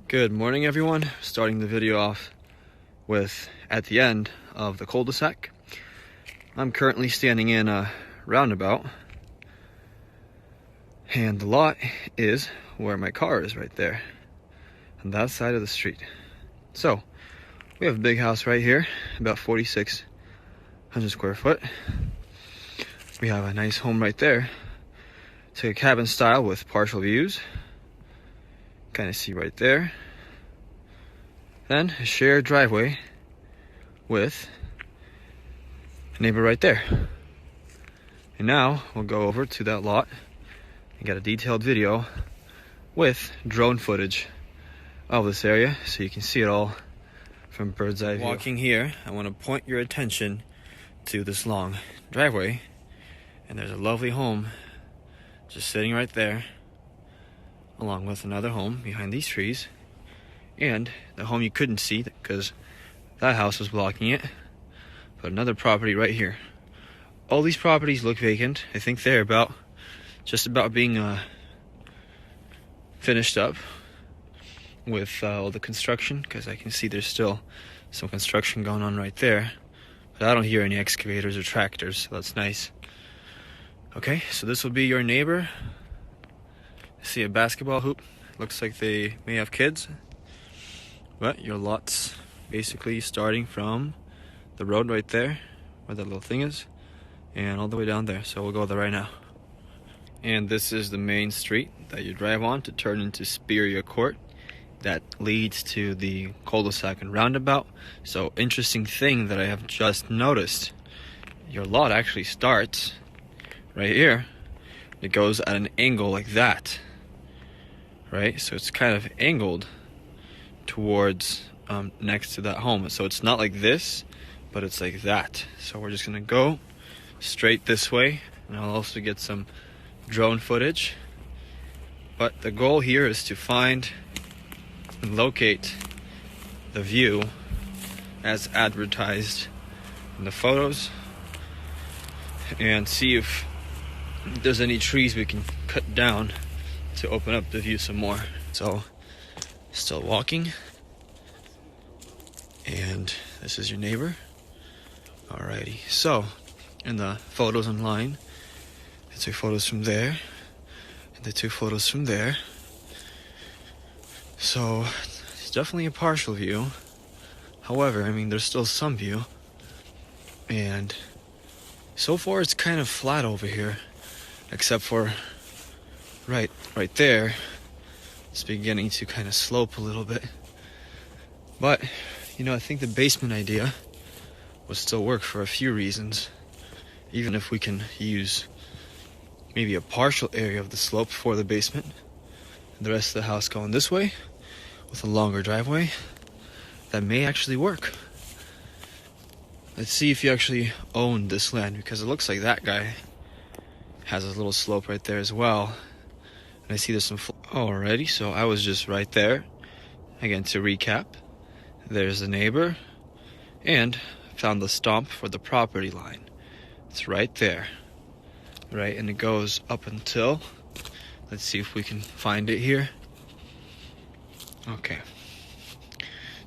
Good morning, everyone. Starting the video off with at the end of the cul-de-sac. I'm currently standing in a roundabout, and the lot is where my car is, right there on that side of the street. So we have a big house right here, about 4,600 square foot. We have a nice home right there. It's like a cabin style with partial views. Kind of see right there. Then a shared driveway with a neighbor right there. And now we'll go over to that lot and get a detailed video with drone footage of this area so you can see it all from bird's eye view. Walking here, I want to point your attention to this long driveway, and there's a lovely home just sitting right there, along with another home behind these trees, and the home you couldn't see because that house was blocking it, but another property right here. All these properties look vacant. I think they're just about being finished up with all the construction, because I can see there's still some construction going on right there, but I don't hear any excavators or tractors, so that's nice. Okay, so this will be your neighbor. I see a basketball hoop. Looks like they may have kids. But your lot's basically starting from the road right there, where that little thing is, and all the way down there. So we'll go there right now. And this is the main street that you drive on to turn into Spirea Court. That leads to the cul-de-sac and roundabout. So interesting thing that I have just noticed. Your lot actually starts right here. It goes at an angle like that, right? So it's kind of angled towards next to that home. So it's not like this, but it's like that. So we're just gonna go straight this way, and I'll also get some drone footage. But the goal here is to find and locate the view as advertised in the photos, and see if there's any trees we can cut down to open up the view some more. So still walking, and this is your neighbor. Alrighty, so in the photos online, I took photos from there, and I took photos from there. So it's definitely a partial view. However, I mean, there's still some view, and so far it's kind of flat over here, except for right there. It's beginning to kind of slope a little bit. But I think the basement idea would still work for a few reasons, even if we can use maybe a partial area of the slope for the basement, and the rest of the house going this way with a longer driveway. That may actually work. Let's see if you actually own this land, because it looks like that guy has a little slope right there as well. And I see there's some already, so I was just right there. Again, to recap, there's the neighbor, and found the stomp for the property line. It's right there, right? And it goes up until, let's see if we can find it here. Okay.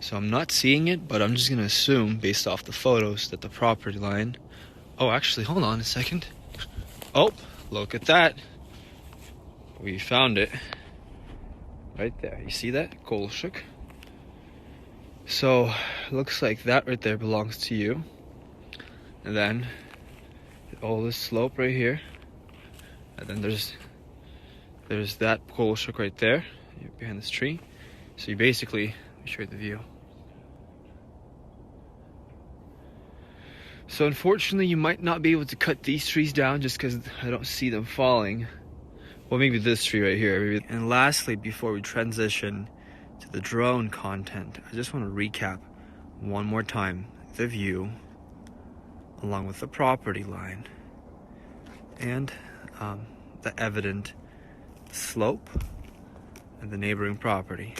So I'm not seeing it, but I'm just gonna assume, based off the photos, that the property line... Oh, actually, hold on a second. Oh, look at that. We found it. Right there. You see that? Kolshuk. So, looks like that right there belongs to you. And then, all this slope right here. And then there's that Kolshuk right there, behind this tree. So you basically, let me show you the view. So unfortunately, you might not be able to cut these trees down just because I don't see them falling. Well, maybe this tree right here. And lastly, before we transition to the drone content, I just want to recap one more time the view along with the property line and the evident slope and the neighboring property.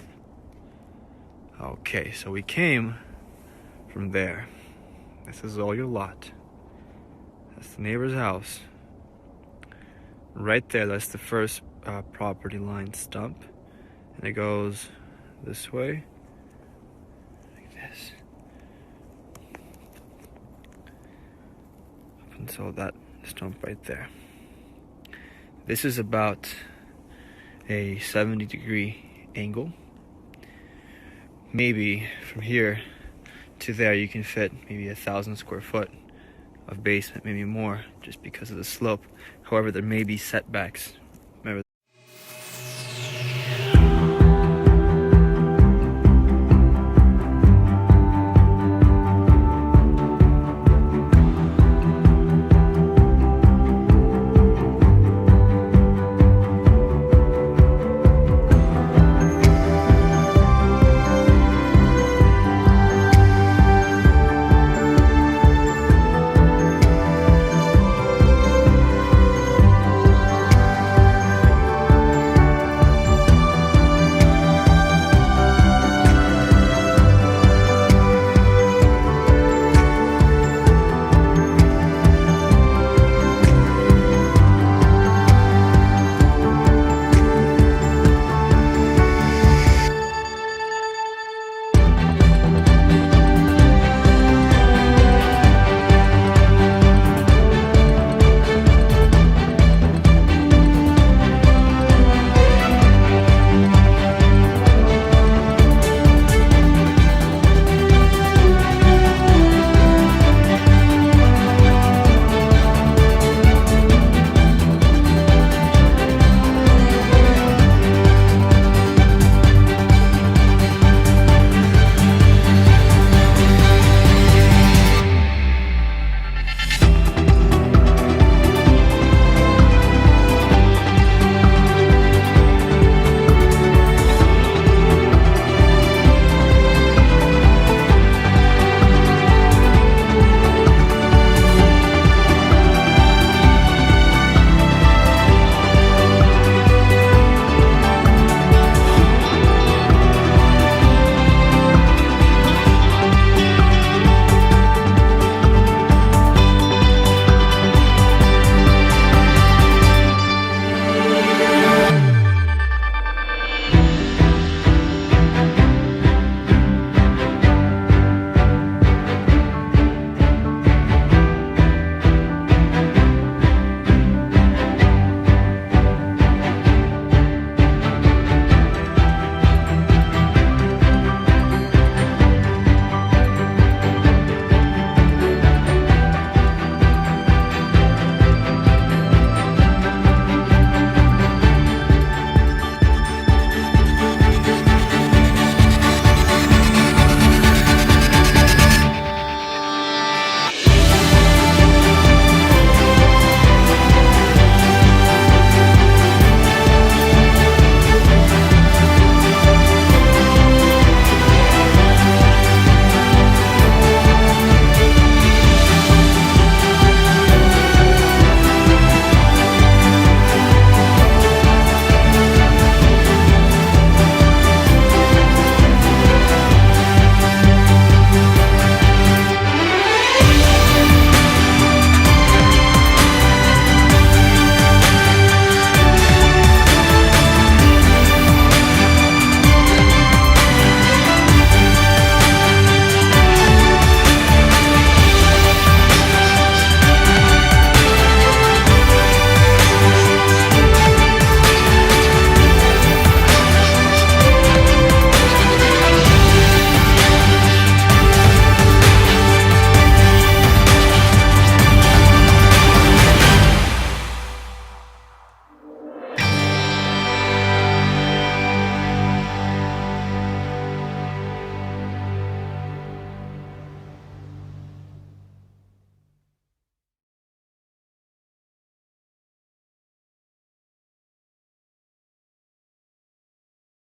Okay, so we came from there. This is all your lot. That's the neighbor's house. Right there, that's the first property line stump. And it goes this way, like this, up until that stump right there. This is about a 70-degree angle. Maybe from here to there you can fit maybe 1,000 square foot of basement, maybe more, just because of the slope. However, there may be setbacks